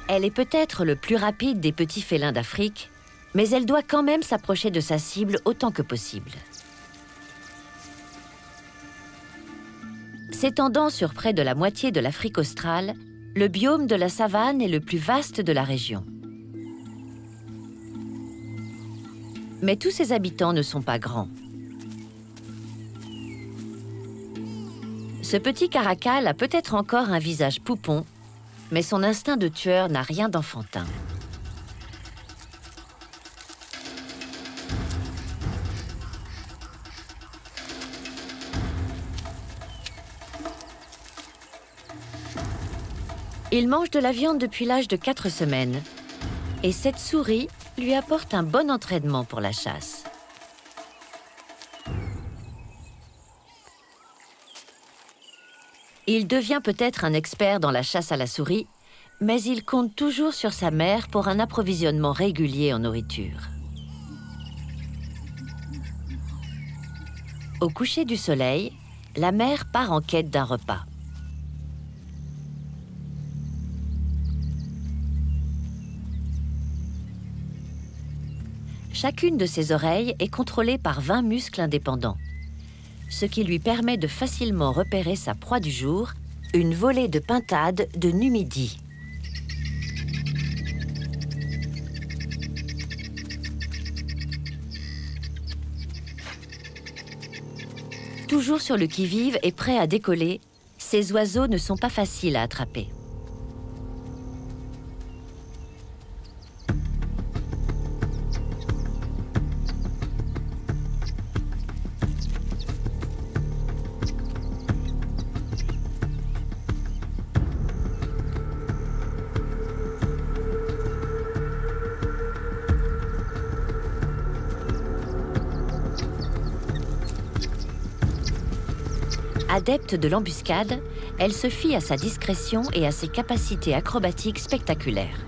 Elle est peut-être le plus rapide des petits félins d'Afrique, mais elle doit quand même s'approcher de sa cible autant que possible. S'étendant sur près de la moitié de l'Afrique australe, le biome de la savane est le plus vaste de la région. Mais tous ses habitants ne sont pas grands. Ce petit caracal a peut-être encore un visage poupon, mais son instinct de tueur n'a rien d'enfantin. Il mange de la viande depuis l'âge de 4 semaines, et cette souris lui apporte un bon entraînement pour la chasse. Il devient peut-être un expert dans la chasse à la souris, mais il compte toujours sur sa mère pour un approvisionnement régulier en nourriture. Au coucher du soleil, la mère part en quête d'un repas. Chacune de ses oreilles est contrôlée par 20 muscles indépendants, ce qui lui permet de facilement repérer sa proie du jour, une volée de pintades de Numidie. Toujours sur le qui-vive et prêts à décoller, ces oiseaux ne sont pas faciles à attraper. Adepte de l'embuscade, elle se fie à sa discrétion et à ses capacités acrobatiques spectaculaires.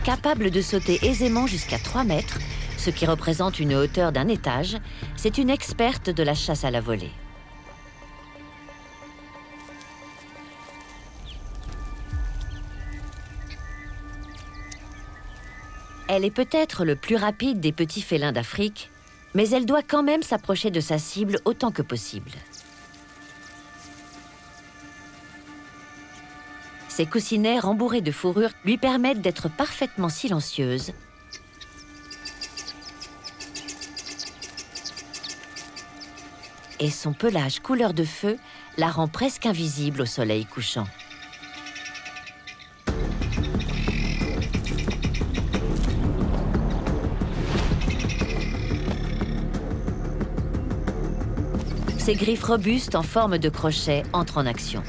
Capable de sauter aisément jusqu'à 3 mètres, ce qui représente une hauteur d'un étage, c'est une experte de la chasse à la volée. Elle est peut-être le plus rapide des petits félins d'Afrique, mais elle doit quand même s'approcher de sa cible autant que possible. Ses coussinets rembourrés de fourrure lui permettent d'être parfaitement silencieuse et son pelage couleur de feu la rend presque invisible au soleil couchant. Ses griffes robustes en forme de crochet entrent en action.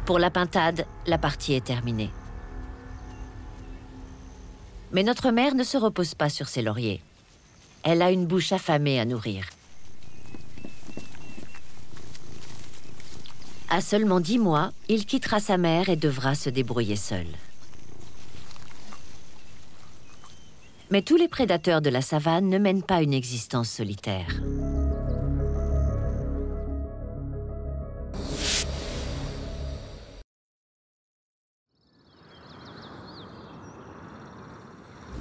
Pour la pintade, la partie est terminée. Mais notre mère ne se repose pas sur ses lauriers. Elle a une bouche affamée à nourrir. À seulement 10 mois, il quittera sa mère et devra se débrouiller seul. Mais tous les prédateurs de la savane ne mènent pas une existence solitaire.